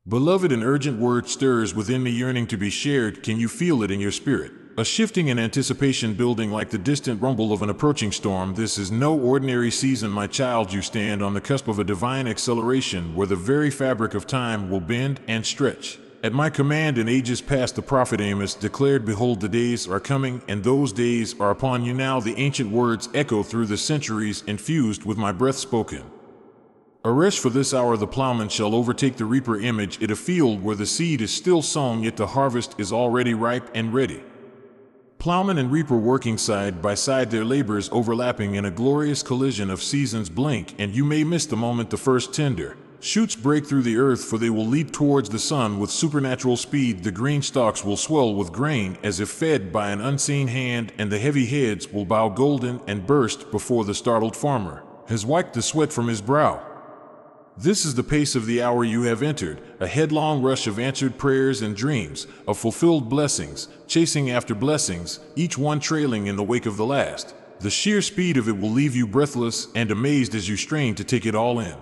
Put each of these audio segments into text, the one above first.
Beloved, an urgent word stirs within me, yearning to be shared. Can you feel it in your spirit? A shifting and anticipation building like the distant rumble of an approaching storm. This is no ordinary season, my child. You stand on the cusp of a divine acceleration where the very fabric of time will bend and stretch. At my command in ages past, the prophet Amos declared, behold, the days are coming, and those days are upon you now. The ancient words echo through the centuries, infused with my breath spoken. Aresh, for this hour the plowman shall overtake the reaper. Image it a field where the seed is still sown, yet the harvest is already ripe and ready. Plowman and reaper working side by side, their labors overlapping in a glorious collision of seasons. Blink and you may miss the moment the first tender shoots break through the earth, for they will leap towards the sun with supernatural speed. The green stalks will swell with grain as if fed by an unseen hand, and the heavy heads will bow golden and burst before the startled farmer has wiped the sweat from his brow. This is the pace of the hour you have entered, a headlong rush of answered prayers and dreams, of fulfilled blessings, chasing after blessings, each one trailing in the wake of the last. The sheer speed of it will leave you breathless and amazed as you strain to take it all in.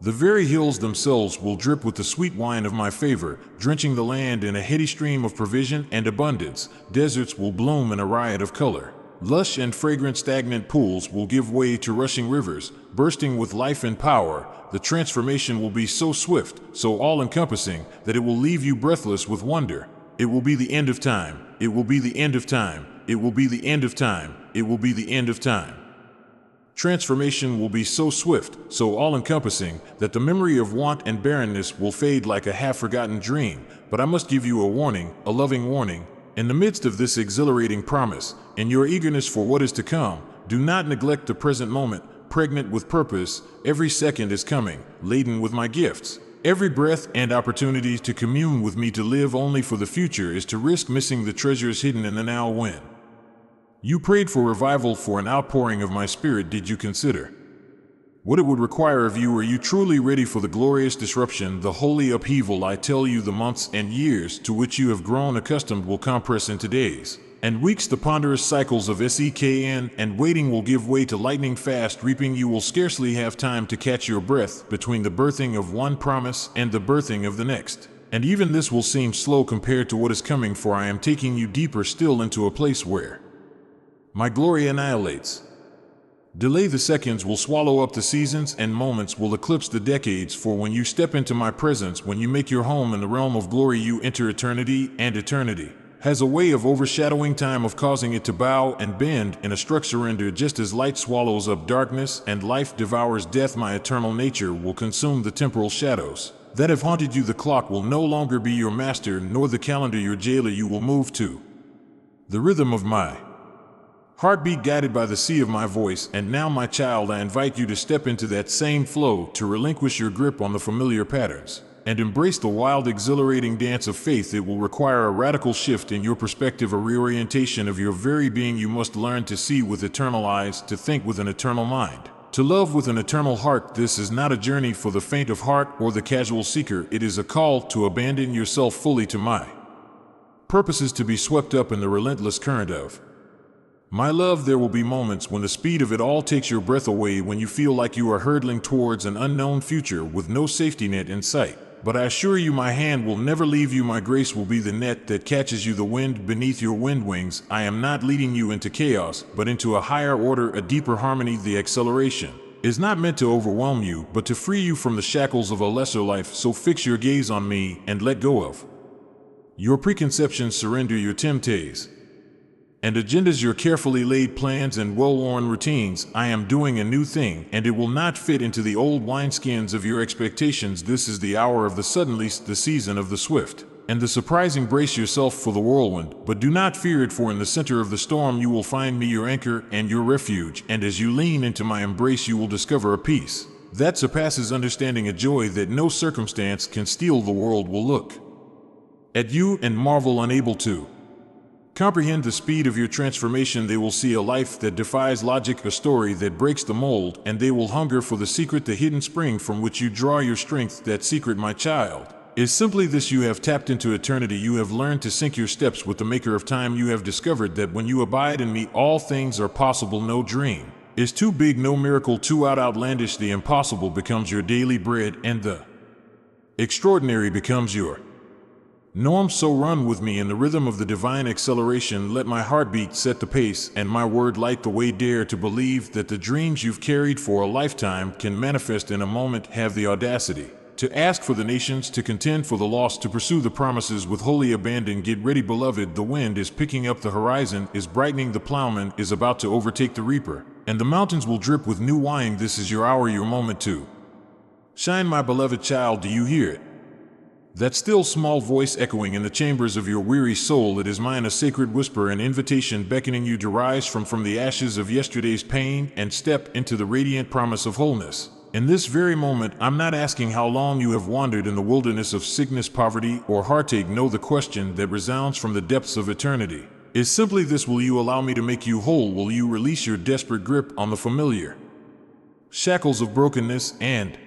The very hills themselves will drip with the sweet wine of my favor, drenching the land in a heady stream of provision and abundance. Deserts will bloom in a riot of color. Lush and fragrant stagnant pools will give way to rushing rivers, bursting with life and power. The transformation will be so swift, so all-encompassing, that it will leave you breathless with wonder. It will be the end of time. It will be the end of time. It will be the end of time. It will be the end of time. Transformation will be so swift, so all-encompassing, that the memory of want and barrenness will fade like a half-forgotten dream. But I must give you a warning, a loving warning. In the midst of this exhilarating promise, in your eagerness for what is to come, do not neglect the present moment, pregnant with purpose. Every second is coming, laden with my gifts. Every breath and opportunity to commune with me, to live only for the future, is to risk missing the treasures hidden in the now. When you prayed for revival, for an outpouring of my spirit, did you consider what it would require of you? Are you truly ready for the glorious disruption, the holy upheaval? I tell you, the months and years to which you have grown accustomed will compress into days and weeks. The ponderous cycles of sekn and waiting will give way to lightning fast reaping. You will scarcely have time to catch your breath between the birthing of one promise and the birthing of the next. And even this will seem slow compared to what is coming, for I am taking you deeper still into a place where my glory annihilates. Delay the seconds will swallow up the seasons, and moments will eclipse the decades. For when you step into my presence, when you make your home in the realm of glory, you enter eternity, and eternity has a way of overshadowing time, of causing it to bow and bend in a struck surrender. Just as light swallows up darkness and life devours death, my eternal nature will consume the temporal shadows that have haunted you. The clock will no longer be your master, nor the calendar your jailer. You will move to the rhythm of my heartbeat, guided by the sea of my voice. And now, my child, I invite you to step into that same flow, to relinquish your grip on the familiar patterns and embrace the wild, exhilarating dance of faith. It will require a radical shift in your perspective, a reorientation of your very being. You must learn to see with eternal eyes, to think with an eternal mind, to love with an eternal heart. This is not a journey for the faint of heart or the casual seeker. It is a call to abandon yourself fully to my purposes, to be swept up in the relentless current of my love. There will be moments when the speed of it all takes your breath away, when you feel like you are hurtling towards an unknown future with no safety net in sight. But I assure you, my hand will never leave you. My grace will be the net that catches you, the wind beneath your wind wings. I am not leading you into chaos, but into a higher order, a deeper harmony. The acceleration is not meant to overwhelm you, but to free you from the shackles of a lesser life. So fix your gaze on me and let go of your preconceptions. Surrender your temptations and agendas, your carefully laid plans and well-worn routines. I am doing a new thing, and it will not fit into the old wineskins of your expectations. This is the hour of the suddenlies, the season of the swift and the surprising. Brace yourself for the whirlwind, but do not fear it, for in the center of the storm you will find me, your anchor and your refuge. And as you lean into my embrace, you will discover a peace that surpasses understanding, a joy that no circumstance can steal. The world will look at you and marvel, unable to comprehend the speed of your transformation. They will see a life that defies logic, a story that breaks the mold, and they will hunger for the secret, the hidden spring from which you draw your strength. That secret, my child, is simply this: you have tapped into eternity. You have learned to sync your steps with the maker of time. You have discovered that when you abide in me, all things are possible. No dream is too big, no miracle too outlandish. The impossible becomes your daily bread, and the extraordinary becomes your norm. So run with me in the rhythm of the divine acceleration. Let my heartbeat set the pace and my word light the way. Dare to believe that the dreams you've carried for a lifetime can manifest in a moment. Have the audacity to ask for the nations, to contend for the lost, to pursue the promises with holy abandon. Get ready, beloved, the wind is picking up, the horizon is brightening, the plowman is about to overtake the reaper, and the mountains will drip with new wine. This is your hour, your moment to shine, my beloved child. Do you hear it? That still small voice echoing in the chambers of your weary soul. It is mine, a sacred whisper, an invitation beckoning you to rise from the ashes of yesterday's pain and step into the radiant promise of wholeness. In this very moment, I'm not asking how long you have wandered in the wilderness of sickness, poverty, or heartache. No, the question that resounds from the depths of eternity is simply this: will you allow me to make you whole? Will you release your desperate grip on the familiar shackles of brokenness and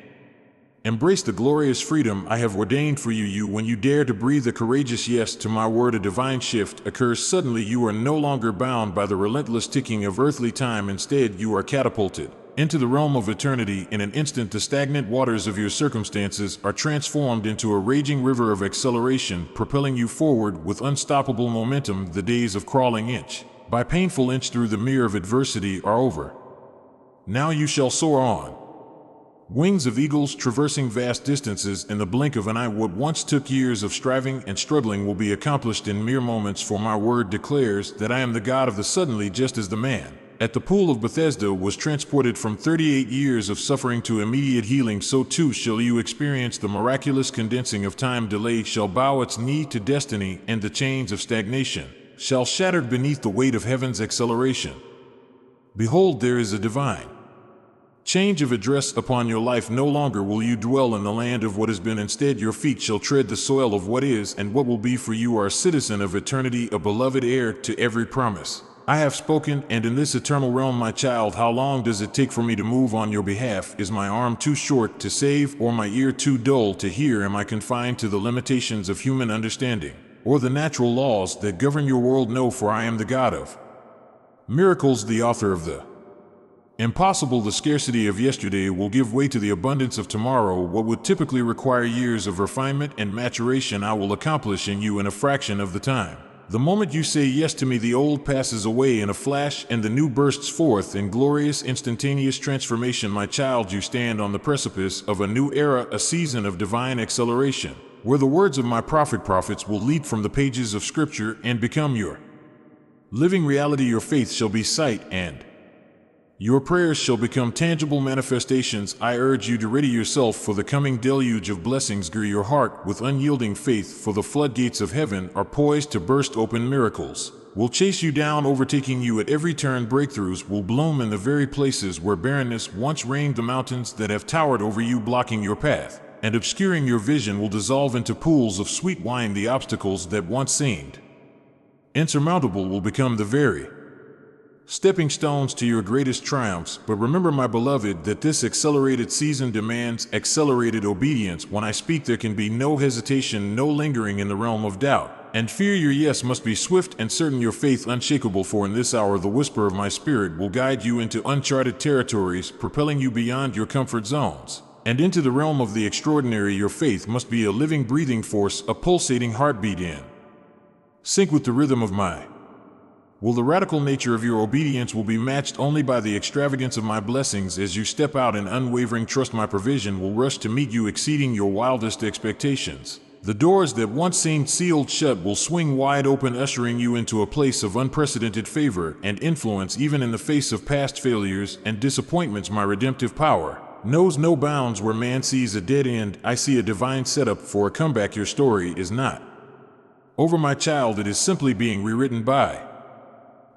embrace the glorious freedom I have ordained for you? When you dare to breathe a courageous yes to my word, a divine shift occurs suddenly. You are no longer bound by the relentless ticking of earthly time. Instead, you are catapulted into the realm of eternity. In an instant, the stagnant waters of your circumstances are transformed into a raging river of acceleration, propelling you forward with unstoppable momentum. The days of crawling inch by painful inch through the mere of adversity are over. Now you shall soar on wings of eagles, traversing vast distances in the blink of an eye. What once took years of striving and struggling will be accomplished in mere moments, for my word declares that I am the God of the suddenly. Just as the man at the pool of Bethesda was transported from 38 years of suffering to immediate healing, so too shall you experience the miraculous condensing of time. Delay shall bow its knee to destiny, and the chains of stagnation shall shatter beneath the weight of heaven's acceleration. Behold, there is a divine change of address upon your life. No longer will you dwell in the land of what has been. Instead, your feet shall tread the soil of what is and what will be, for you are a citizen of eternity, a beloved heir to every promise I have spoken. And in this eternal realm, my child, how long does it take for me to move on your behalf? Is my arm too short to save, or my ear too dull to hear? Am I confined to the limitations of human understanding, or the natural laws that govern your world? No, for I am the God of miracles, the author of the impossible. The scarcity of yesterday will give way to the abundance of tomorrow. What would typically require years of refinement and maturation, I will accomplish in you in a fraction of the time. The moment you say yes to me, the old passes away in a flash and the new bursts forth in glorious instantaneous transformation. My child, you stand on the precipice of a new era, a season of divine acceleration, where the words of my prophets will leap from the pages of Scripture and become your living reality. Your faith shall be sight, and your prayers shall become tangible manifestations. I urge you to ready yourself for the coming deluge of blessings. Gird your heart with unyielding faith, for the floodgates of heaven are poised to burst open. Miracles will chase you down, overtaking you at every turn. Breakthroughs will bloom in the very places where barrenness once reigned. The mountains that have towered over you, blocking your path and obscuring your vision, will dissolve into pools of sweet wine. The obstacles that once seemed insurmountable will become the very stepping stones to your greatest triumphs. But remember, my beloved, that this accelerated season demands accelerated obedience. When I speak, there can be no hesitation, no lingering in the realm of doubt and fear. Your yes must be swift and certain, your faith unshakable, for in this hour the whisper of my spirit will guide you into uncharted territories, propelling you beyond your comfort zones and into the realm of the extraordinary. Your faith must be a living, breathing force, a pulsating heartbeat in sync with the rhythm of my will. The radical nature of your obedience will be matched only by the extravagance of my blessings. As you step out in unwavering trust, my provision will rush to meet you, exceeding your wildest expectations. The doors that once seemed sealed shut will swing wide open, ushering you into a place of unprecedented favor and influence. Even in the face of past failures and disappointments, my redemptive power knows no bounds. Where man sees a dead end, I see a divine setup for a comeback. Your story is not over, my child. It is simply being rewritten by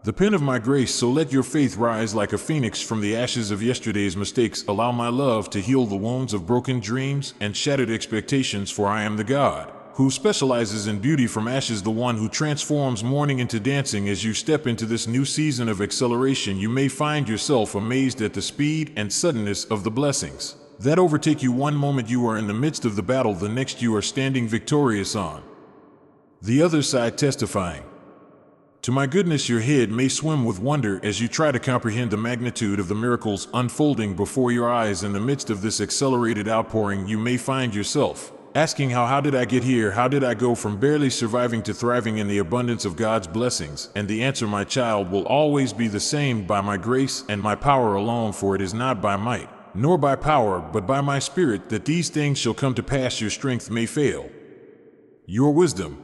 the pen of my grace. So let your faith rise like a phoenix from the ashes of yesterday's mistakes. Allow my love to heal the wounds of broken dreams and shattered expectations, for I am the God who specializes in beauty from ashes, the one who transforms mourning into dancing. As you step into this new season of acceleration, you may find yourself amazed at the speed and suddenness of the blessings that overtake you. One moment you are in the midst of the battle, the next you are standing victorious on the other side, testifying to my goodness. Your head may swim with wonder as you try to comprehend the magnitude of the miracles unfolding before your eyes. In the midst of this accelerated outpouring, you may find yourself asking how did I get here? How did I go from barely surviving to thriving in the abundance of God's blessings? And the answer, my child, will always be the same: by my grace and my power alone, for it is not by might, nor by power, but by my Spirit, that these things shall come to pass. Your strength may fail, your wisdom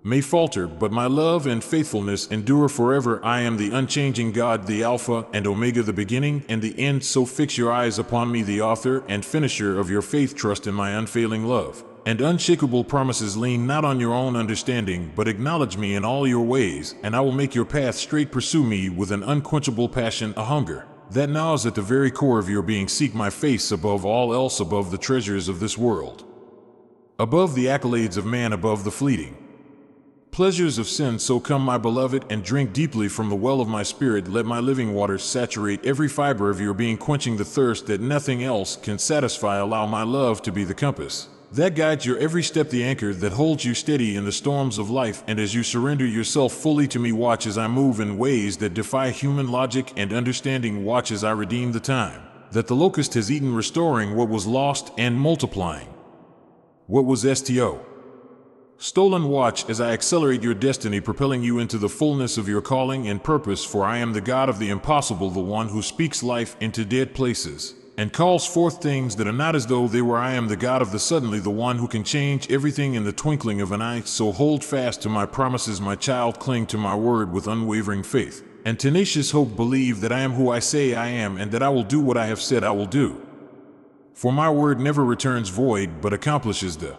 may falter, but my love and faithfulness endure forever. I am the unchanging God, the Alpha and Omega, the beginning and the end. So fix your eyes upon me, the author and finisher of your faith. Trust in my unfailing love and unshakable promises. Lean not on your own understanding, but acknowledge me in all your ways, and I will make your path straight. Pursue me with an unquenchable passion, a hunger that gnaws at the very core of your being. Seek my face above all else, above the treasures of this world, above the accolades of man, above the fleeting pleasures of sin. So come, my beloved, and drink deeply from the well of my Spirit. Let my living waters saturate every fiber of your being, quenching the thirst that nothing else can satisfy. Allow my love to be the compass that guides your every step, the anchor that holds you steady in the storms of life. And as you surrender yourself fully to me, watch as I move in ways that defy human logic and understanding. Watch as I redeem the time that the locust has eaten, restoring what was lost and multiplying what was stolen. Watch as I accelerate your destiny, propelling you into the fullness of your calling and purpose. For I am the God of the impossible, the one who speaks life into dead places and calls forth things that are not as though they were. I am the God of the suddenly, the one who can change everything in the twinkling of an eye. So hold fast to my promises, my child. Cling to my word with unwavering faith and tenacious hope. Believe that I am who I say I am, and that I will do what I have said I will do. For my word never returns void, but accomplishes the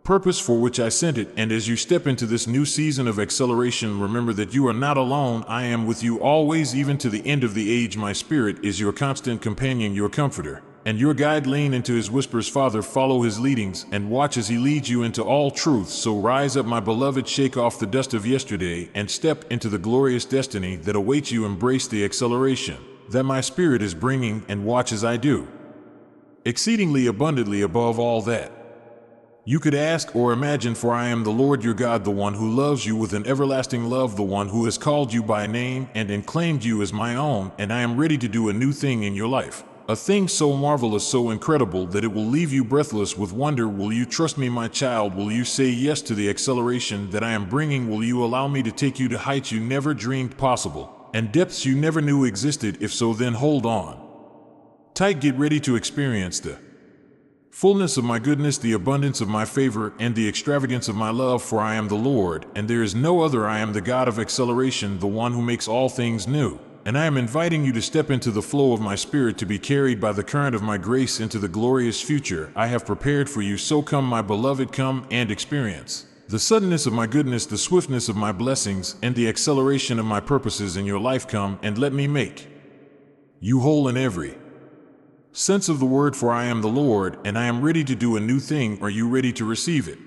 purpose for which I sent it. And as you step into this new season of acceleration, remember that you are not alone. I am with you always, even to the end of the age. My Spirit is your constant companion, your comforter, and your guide. Lean into his whispers, Father, follow his leadings, and watch as he leads you into all truth. So rise up, my beloved, shake off the dust of yesterday, and step into the glorious destiny that awaits you. Embrace the acceleration that my Spirit is bringing, and watch as I do exceedingly abundantly above all that you could ask or imagine. For I am the Lord your God, the one who loves you with an everlasting love, the one who has called you by name and claimed you as my own. And I am ready to do a new thing in your life, a thing so marvelous, so incredible, that it will leave you breathless with wonder. Will you trust me, my child? Will you say yes to the acceleration that I am bringing? Will you allow me to take you to heights you never dreamed possible and depths you never knew existed? If so, then hold on tight. Get ready to experience the fullness of my goodness, the abundance of my favor, and the extravagance of my love. For I am the Lord, and there is no other. I am the God of acceleration, the one who makes all things new. And I am inviting you to step into the flow of my Spirit, to be carried by the current of my grace into the glorious future I have prepared for you. So come, my beloved, come and experience the suddenness of my goodness, the swiftness of my blessings, and the acceleration of my purposes in your life. Come and let me make you whole in every sense of the word. For I am the Lord, and I am ready to do a new thing. Are you ready to receive it?